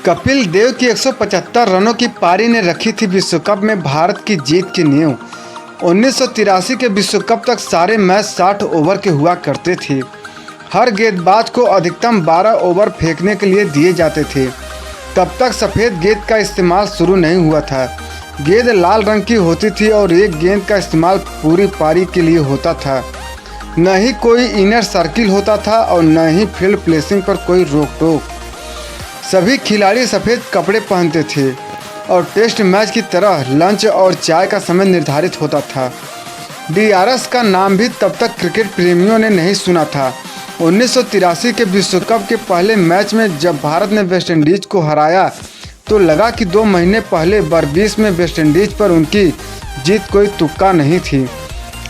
कपिल देव की 175 रनों की पारी ने रखी थी विश्व कप में भारत की जीत की नींव। 1983 के विश्व कप तक सारे मैच 60 ओवर के हुआ करते थे। हर गेंदबाज को अधिकतम 12 ओवर फेंकने के लिए दिए जाते थे। तब तक सफ़ेद गेंद का इस्तेमाल शुरू नहीं हुआ था। गेंद लाल रंग की होती थी और एक गेंद का इस्तेमाल पूरी पारी के लिए होता था। न ही कोई इनर सर्किल होता था और न ही फील्ड प्लेसिंग पर कोई रोक टोक। सभी खिलाड़ी सफ़ेद कपड़े पहनते थे और टेस्ट मैच की तरह लंच और चाय का समय निर्धारित होता था। DRS का नाम भी तब तक क्रिकेट प्रेमियों ने नहीं सुना था। 1983 के विश्व कप के पहले मैच में जब भारत ने वेस्टइंडीज़ को हराया तो लगा कि 2 महीने पहले बर्बीस में वेस्टइंडीज़ पर उनकी जीत कोई तुक्का नहीं थी।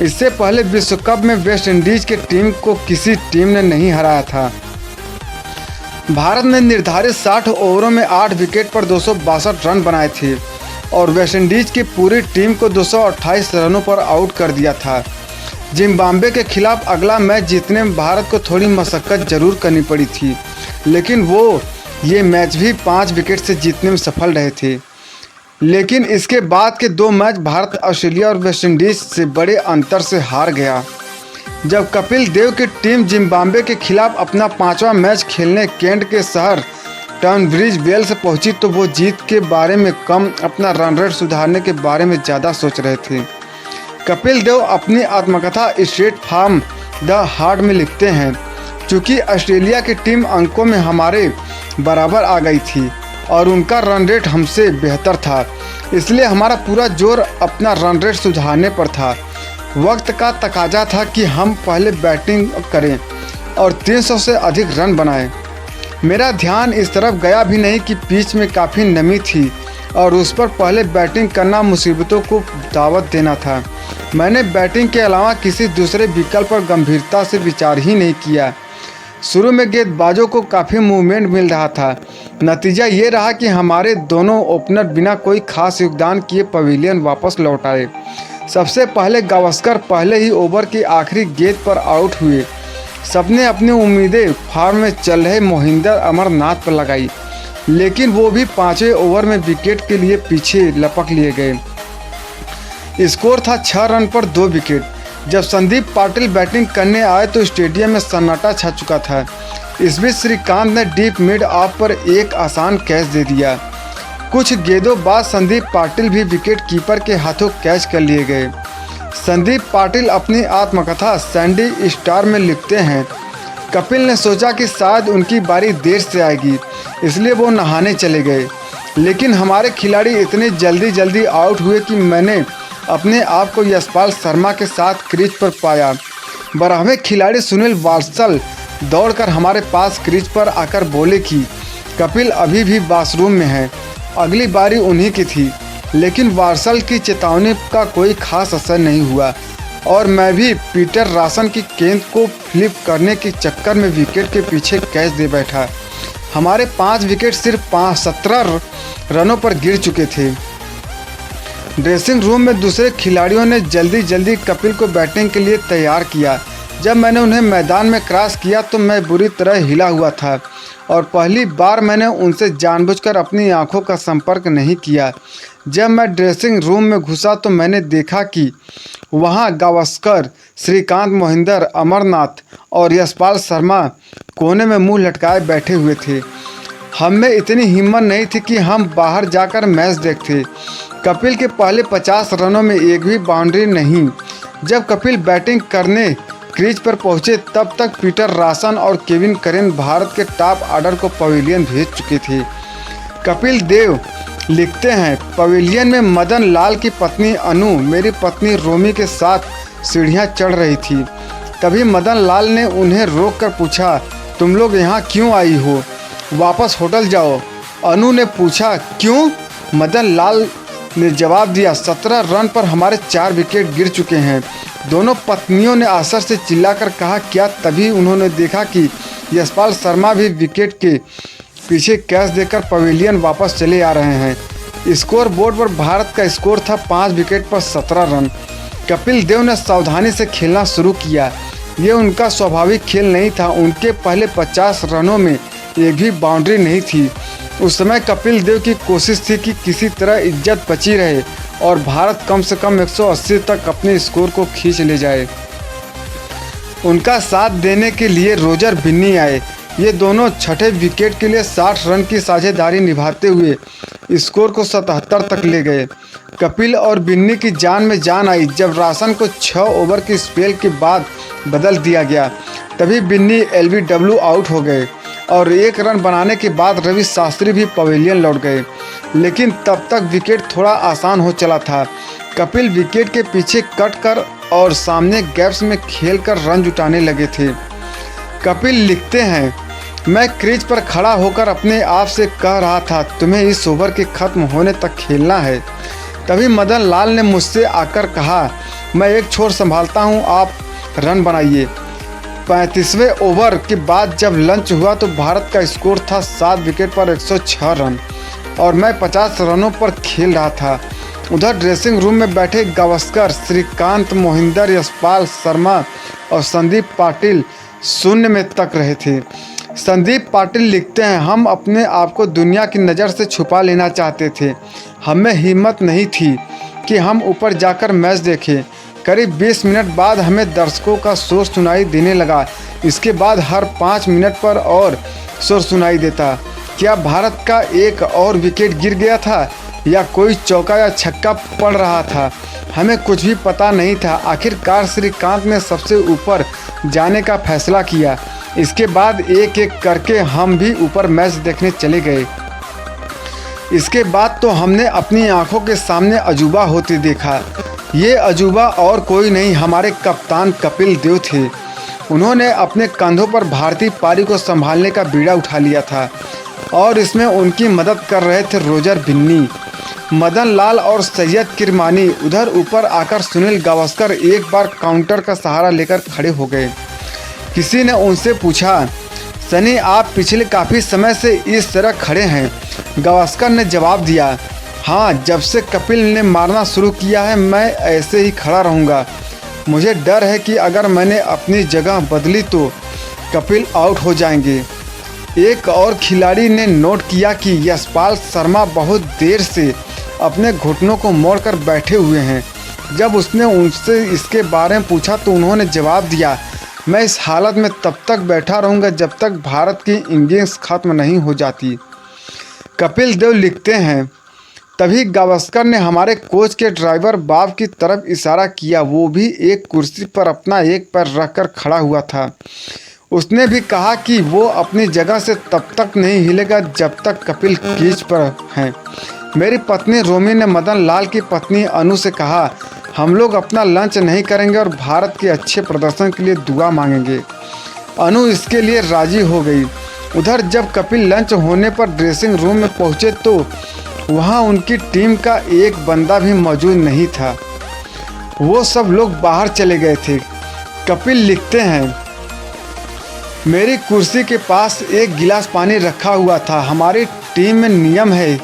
इससे पहले विश्व कप में वेस्टइंडीज़ की टीम को किसी टीम ने नहीं हराया था। भारत ने निर्धारित 60 ओवरों में 8 विकेट पर 262 रन बनाए थे और वेस्टइंडीज़ की पूरी टीम को 228 रनों पर आउट कर दिया था। जिम्बाब्वे के खिलाफ अगला मैच जीतने में भारत को थोड़ी मशक्कत जरूर करनी पड़ी थी, लेकिन वो ये मैच भी 5 विकेट से जीतने में सफल रहे थे। लेकिन इसके बाद के 2 मैच भारत ऑस्ट्रेलिया और वेस्टइंडीज़ से बड़े अंतर से हार गया। जब कपिल देव की टीम जिम्बाब्वे के खिलाफ अपना 5वां मैच खेलने केंट के शहर टनब्रिज वेल से पहुंची तो वो जीत के बारे में कम अपना रन रेट सुधारने के बारे में ज़्यादा सोच रहे थे। कपिल देव अपनी आत्मकथा स्ट्रेट फ्रॉम द हार्ट में लिखते हैं, चूँकि ऑस्ट्रेलिया की टीम अंकों में हमारे बराबर आ गई थी और उनका रन रेट हमसे बेहतर था, इसलिए हमारा पूरा जोर अपना रन रेट सुधारने पर था। वक्त का तकाजा था कि हम पहले बैटिंग करें और 300 से अधिक रन बनाएं। मेरा ध्यान इस तरफ गया भी नहीं कि पिच में काफ़ी नमी थी और उस पर पहले बैटिंग करना मुसीबतों को दावत देना था। मैंने बैटिंग के अलावा किसी दूसरे विकल्प पर गंभीरता से विचार ही नहीं किया। शुरू में गेंदबाजों को काफ़ी मूवमेंट मिल रहा था। नतीजा ये रहा कि हमारे दोनों ओपनर बिना कोई खास योगदान किए पवेलियन वापस लौट आए। सबसे पहले गावस्कर पहले ही ओवर की आखिरी गेंद पर आउट हुए। सबने अपनी उम्मीदें फॉर्म में चल रहे मोहिंदर अमरनाथ पर लगाई, लेकिन वो भी 5वें ओवर में विकेट के लिए पीछे लपक लिए गए। स्कोर था 6 रन पर 2 विकेट। जब संदीप पाटिल बैटिंग करने आए तो स्टेडियम में सन्नाटा छा चुका था। इस बीच श्रीकांत ने डीप मिड ऑफ पर एक आसान कैच दे दिया। कुछ गेंदों बाद संदीप पाटिल भी विकेट कीपर के हाथों कैच कर लिए गए। संदीप पाटिल अपनी आत्मकथा सैंडी स्टार में लिखते हैं, कपिल ने सोचा कि शायद उनकी बारी देर से आएगी, इसलिए वो नहाने चले गए, लेकिन हमारे खिलाड़ी इतने जल्दी आउट हुए कि मैंने अपने आप को यशपाल शर्मा के साथ क्रीज पर पाया। 12वें खिलाड़ी सुनील वात्सल दौड़कर हमारे पास क्रीज पर आकर बोले कि कपिल अभी भी वॉशरूम में है। अगली बारी उन्हीं की थी, लेकिन वार्सल की चेतावनी का कोई खास असर नहीं हुआ और मैं भी पीटर रासन की गेंद को फ्लिप करने के चक्कर में विकेट के पीछे कैच दे बैठा। हमारे 5 विकेट सिर्फ 17 रनों पर गिर चुके थे। ड्रेसिंग रूम में दूसरे खिलाड़ियों ने जल्दी कपिल को बैटिंग के लिए तैयार किया। जब मैंने उन्हें मैदान में क्रॉस किया तो मैं बुरी तरह हिला हुआ था और पहली बार मैंने उनसे जानबूझकर अपनी आंखों का संपर्क नहीं किया। जब मैं ड्रेसिंग रूम में घुसा तो मैंने देखा कि वहां गावस्कर, श्रीकांत, मोहिंदर अमरनाथ और यशपाल शर्मा कोने में मुंह लटकाए बैठे हुए थे। हम में इतनी हिम्मत नहीं थी कि हम बाहर जाकर मैच देखते। कपिल के पहले 50 रनों में एक भी बाउंड्री नहीं। जब कपिल बैटिंग करने क्रीज पर पहुंचे तब तक पीटर रासन और केविन करेन भारत के टॉप ऑर्डर को पवेलियन भेज चुके थे। कपिल देव लिखते हैं, पवेलियन में मदन लाल की पत्नी अनु मेरी पत्नी रोमी के साथ सीढ़ियां चढ़ रही थी। तभी मदन लाल ने उन्हें रोककर पूछा, तुम लोग यहाँ क्यों आई हो? वापस होटल जाओ। अनु ने पूछा, क्यों? मदन लाल ने जवाब दिया, 17 रन पर हमारे 4 विकेट गिर चुके हैं। दोनों पत्नियों ने असर से चिल्लाकर कहा, क्या? तभी उन्होंने देखा कि यशपाल शर्मा भी विकेट के पीछे कैच देकर पवेलियन वापस चले आ रहे हैं। स्कोर बोर्ड पर भारत का स्कोर था 5 विकेट पर 17 रन। कपिल देव ने सावधानी से खेलना शुरू किया। ये उनका स्वाभाविक खेल नहीं था। उनके पहले 50 रनों में एक भी बाउंड्री नहीं थी। उस समय कपिल देव की कोशिश थी कि किसी तरह इज्जत बची रहे और भारत कम से कम 180 तक अपने स्कोर को खींच ले जाए। उनका साथ देने के लिए रोजर बिन्नी आए। ये दोनों छठे विकेट के लिए 60 रन की साझेदारी निभाते हुए स्कोर को 77 तक ले गए। कपिल और बिन्नी की जान में जान आई जब रासन को 6 ओवर की स्पेल के बाद बदल दिया गया। तभी बिन्नी LBW आउट हो गए और 1 रन बनाने के बाद रवि शास्त्री भी पवेलियन लौट गए, लेकिन तब तक विकेट थोड़ा आसान हो चला था। कपिल विकेट के पीछे कट कर और सामने गैप्स में खेलकर रन जुटाने लगे थे। कपिल लिखते हैं, मैं क्रीज पर खड़ा होकर अपने आप से कह रहा था तुम्हें इस ओवर के ख़त्म होने तक खेलना है। तभी मदन लाल ने मुझसे आकर कहा, मैं एक छोर संभालता हूँ, आप रन बनाइए। 35वें ओवर के बाद जब लंच हुआ तो भारत का स्कोर था 7 विकेट पर 106 रन और मैं 50 रनों पर खेल रहा था। उधर ड्रेसिंग रूम में बैठे गावस्कर, श्रीकांत, मोहिंदर, यशपाल शर्मा और संदीप पाटिल शून्य में तक रहे थे। संदीप पाटिल लिखते हैं, हम अपने आप को दुनिया की नज़र से छुपा लेना चाहते थे। हमें हिम्मत नहीं थी कि हम ऊपर जाकर मैच देखें। करीब 20 मिनट बाद हमें दर्शकों का शोर सुनाई देने लगा। इसके बाद हर 5 मिनट पर और शोर सुनाई देता। क्या भारत का एक और विकेट गिर गया था या कोई चौका या छक्का पड़ रहा था? हमें कुछ भी पता नहीं था। आखिरकार श्रीकांत ने सबसे ऊपर जाने का फैसला किया। इसके बाद एक एक करके हम भी ऊपर मैच देखने चले गए। इसके बाद तो हमने अपनी आंखों के सामने अजूबा होते देखा। ये अजूबा और कोई नहीं, हमारे कप्तान कपिल देव थे। उन्होंने अपने कंधों पर भारतीय पारी को संभालने का बीड़ा उठा लिया था और इसमें उनकी मदद कर रहे थे रोजर बिन्नी, मदन लाल और सैयद किरमानी। उधर ऊपर आकर सुनील गावस्कर एक बार काउंटर का सहारा लेकर खड़े हो गए। किसी ने उनसे पूछा, सनी आप पिछले काफ़ी समय से इस तरह खड़े हैं? गावस्कर ने जवाब दिया, हाँ, जब से कपिल ने मारना शुरू किया है मैं ऐसे ही खड़ा रहूँगा। मुझे डर है कि अगर मैंने अपनी जगह बदली तो कपिल आउट हो जाएंगे। एक और खिलाड़ी ने नोट किया कि यशपाल शर्मा बहुत देर से अपने घुटनों को मोड़कर बैठे हुए हैं। जब उसने उनसे इसके बारे में पूछा तो उन्होंने जवाब दिया, मैं इस हालत में तब तक बैठा रहूँगा जब तक भारत की इनिंग्स खत्म नहीं हो जाती। कपिल देव लिखते हैं, तभी गावस्कर ने हमारे कोच के ड्राइवर बाब की तरफ इशारा किया। वो भी एक कुर्सी पर अपना एक पैर रखकर खड़ा हुआ था। उसने भी कहा कि वो अपनी जगह से तब तक नहीं हिलेगा जब तक कपिल क्रीज पर हैं। मेरी पत्नी रोमी ने मदन लाल की पत्नी अनु से कहा, हम लोग अपना लंच नहीं करेंगे और भारत के अच्छे प्रदर्शन के लिए दुआ मांगेंगे। अनु इसके लिए राजी हो गई। उधर जब कपिल लंच होने पर ड्रेसिंग रूम में पहुंचे तो वहां उनकी टीम का एक बंदा भी मौजूद नहीं था। वो सब लोग बाहर चले गए थे। कपिल लिखते हैं, मेरी कुर्सी के पास एक गिलास पानी रखा हुआ था। हमारी टीम में नियम है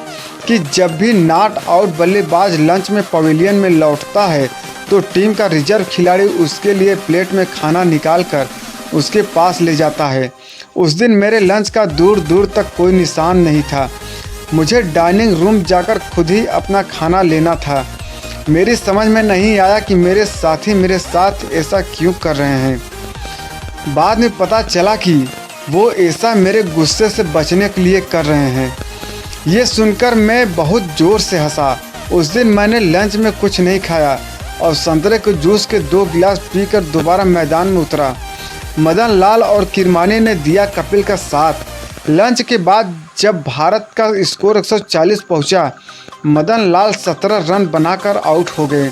कि जब भी नॉट आउट बल्लेबाज लंच में पवेलियन में लौटता है तो टीम का रिजर्व खिलाड़ी उसके लिए प्लेट में खाना निकाल कर उसके पास ले जाता है। उस दिन मेरे लंच का दूर दूर तक कोई निशान नहीं था। मुझे डाइनिंग रूम जाकर खुद ही अपना खाना लेना था। मेरी समझ में नहीं आया कि मेरे साथी मेरे साथ ऐसा क्यों कर रहे हैं। बाद में पता चला कि वो ऐसा मेरे गुस्से से बचने के लिए कर रहे हैं। ये सुनकर मैं बहुत ज़ोर से हंसा। उस दिन मैंने लंच में कुछ नहीं खाया और संतरे के जूस के 2 गिलास पीकर दोबारा मैदान में उतरा। मदन लाल और किरमानी ने दिया कपिल का साथ। लंच के बाद जब भारत का स्कोर 140 पहुंचा, मदन लाल 17 रन बनाकर आउट हो गए।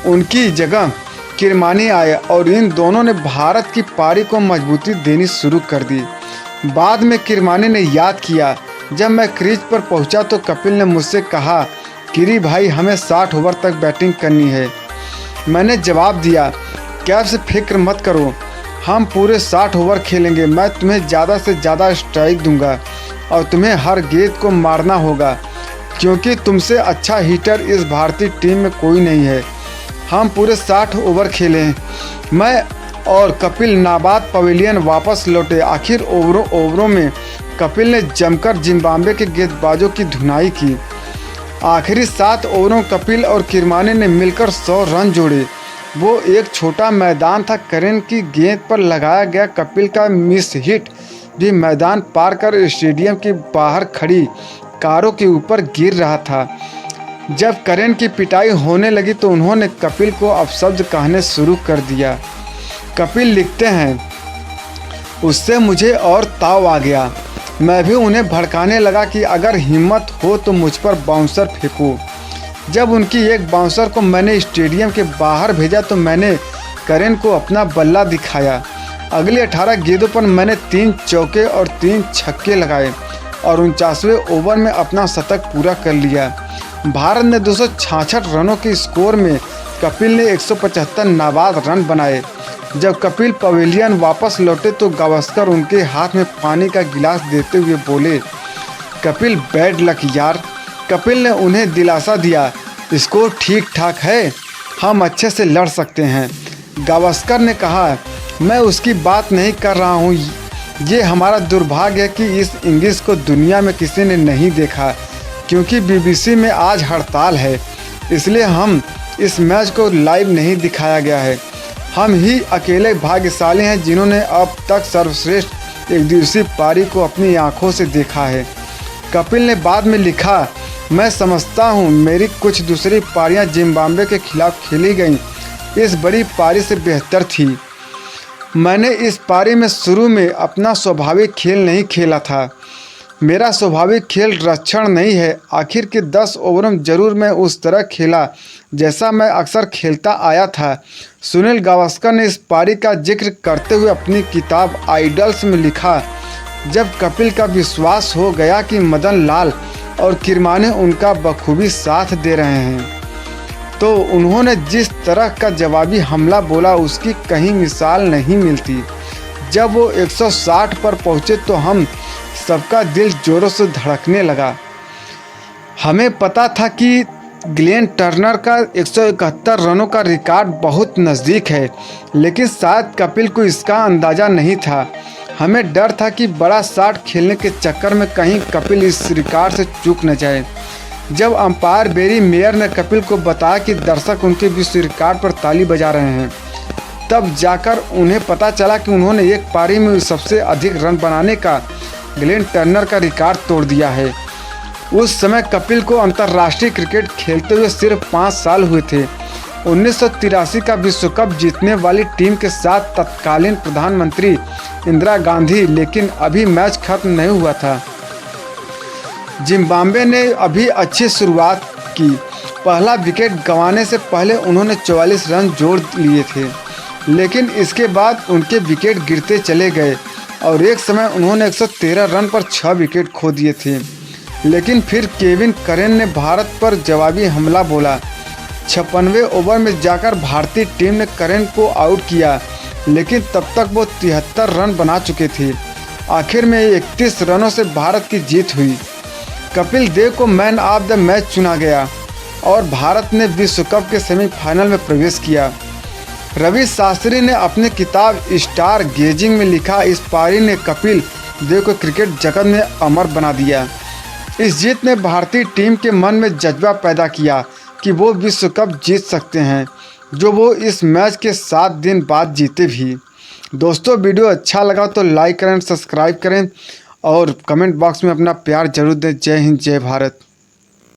उनकी जगह किरमानी आए और इन दोनों ने भारत की पारी को मजबूती देनी शुरू कर दी। बाद में किरमानी ने याद किया, जब मैं क्रीज पर पहुंचा तो कपिल ने मुझसे कहा, किरी भाई हमें 60 ओवर तक बैटिंग करनी है। मैंने जवाब दिया, कैब से फिक्र मत करो, हम पूरे 60 ओवर खेलेंगे। मैं तुम्हें ज़्यादा से ज़्यादा स्ट्राइक दूंगा और तुम्हें हर गेंद को मारना होगा क्योंकि तुमसे अच्छा हिटर इस भारतीय टीम में कोई नहीं है। हम पूरे 60 ओवर खेलें। मैं और कपिल नाबाद पवेलियन वापस लौटे। आखिर ओवरों में कपिल ने जमकर जिम्बाब्वे के गेंदबाजों की धुनाई की। आखिरी 7 ओवरों कपिल और किरमानी ने मिलकर 100 रन जोड़े। वो एक छोटा मैदान था। करेन की गेंद पर लगाया गया कपिल का मिस हिट भी मैदान पार कर स्टेडियम के बाहर खड़ी कारों के ऊपर गिर रहा था। जब करेन की पिटाई होने लगी तो उन्होंने कपिल को अपशब्द कहने शुरू कर दिया। कपिल लिखते हैं, उससे मुझे और ताव आ गया। मैं भी उन्हें भड़काने लगा कि अगर हिम्मत हो तो मुझ पर बाउंसर फेंको। जब उनकी एक बाउंसर को मैंने स्टेडियम के बाहर भेजा तो मैंने करेन को अपना बल्ला दिखाया। अगले 18 गेंदों पर मैंने 3 चौके और 3 छक्के लगाए और 49वें ओवर में अपना शतक पूरा कर लिया। भारत ने 266 रनों के स्कोर में कपिल ने 175 नाबाद रन बनाए। जब कपिल पवेलियन वापस लौटे तो गावस्कर उनके हाथ में पानी का गिलास देते हुए बोले, कपिल बैड लक यार। कपिल ने उन्हें दिलासा दिया, स्कोर ठीक ठाक है, हम अच्छे से लड़ सकते हैं। गावस्कर ने कहा, मैं उसकी बात नहीं कर रहा हूँ, ये हमारा दुर्भाग्य है कि इस इंग्लिश को दुनिया में किसी ने नहीं देखा क्योंकि बीबीसी में आज हड़ताल है, इसलिए हम इस मैच को लाइव नहीं दिखाया गया है। हम ही अकेले भाग्यशाली हैं जिन्होंने अब तक सर्वश्रेष्ठ एकदिवसीय पारी को अपनी आंखों से देखा है। कपिल ने बाद में लिखा, मैं समझता हूं मेरी कुछ दूसरी पारियां जिम्बाब्वे के खिलाफ खेली गईं इस बड़ी पारी से बेहतर थी। मैंने इस पारी में शुरू में अपना स्वाभाविक खेल नहीं खेला था। मेरा स्वाभाविक खेल रक्षण नहीं है। आखिर के 10 ओवरों में ज़रूर मैं उस तरह खेला जैसा मैं अक्सर खेलता आया था। सुनील गावस्कर ने इस पारी का जिक्र करते हुए अपनी किताब आइडल्स में लिखा, जब कपिल का विश्वास हो गया कि मदन लाल और किरमानी उनका बखूबी साथ दे रहे हैं तो उन्होंने जिस तरह का जवाबी हमला बोला उसकी कहीं मिसाल नहीं मिलती। जब वो 160 पर पहुँचे तो हम सबका दिल जोरों से धड़कने लगा। हमें पता था कि ग्लेन टर्नर का 171 रनों का रिकॉर्ड बहुत नज़दीक है, लेकिन शायद कपिल को इसका अंदाज़ा नहीं था। हमें डर था कि बड़ा शॉट खेलने के चक्कर में कहीं कपिल इस रिकॉर्ड से चूक न जाए। जब अंपायर बेरी मेयर ने कपिल को बताया कि दर्शक उनके विश्व रिकॉर्ड पर ताली बजा रहे हैं, तब जाकर उन्हें पता चला कि उन्होंने एक पारी में सबसे अधिक रन बनाने का ग्लेन टर्नर का रिकॉर्ड तोड़ दिया है। उस समय कपिल को अंतर्राष्ट्रीय क्रिकेट खेलते हुए सिर्फ 5 साल हुए थे। 1983 का विश्व कप जीतने वाली टीम के साथ तत्कालीन प्रधानमंत्री इंदिरा गांधी, लेकिन अभी मैच खत्म नहीं हुआ था। जिम्बाब्वे ने अभी अच्छी शुरुआत की। पहला विकेट गंवाने से पहले उन्होंने 44 रन जोड़ लिए थे, लेकिन इसके बाद उनके विकेट गिरते चले गए और एक समय उन्होंने 113 रन पर 6 विकेट खो दिए थे। लेकिन फिर केविन करेन ने भारत पर जवाबी हमला बोला। 56वें ओवर में जाकर भारतीय टीम ने करेन को आउट किया, लेकिन तब तक वो 73 रन बना चुके थे। आखिर में 31 रनों से भारत की जीत हुई। कपिल देव को मैन ऑफ द मैच चुना गया और भारत ने विश्व कप के सेमीफाइनल में प्रवेश किया। रवि शास्त्री ने अपनी किताब स्टार गेजिंग में लिखा, इस पारी ने कपिल देव को क्रिकेट जगत में अमर बना दिया। इस जीत ने भारतीय टीम के मन में जज्बा पैदा किया कि वो विश्व कप जीत सकते हैं, जो वो इस मैच के 7 दिन बाद जीते भी। दोस्तों, वीडियो अच्छा लगा तो लाइक करें, सब्सक्राइब करें और कमेंट बॉक्स में अपना प्यार जरूर दें। जय हिंद, जय भारत।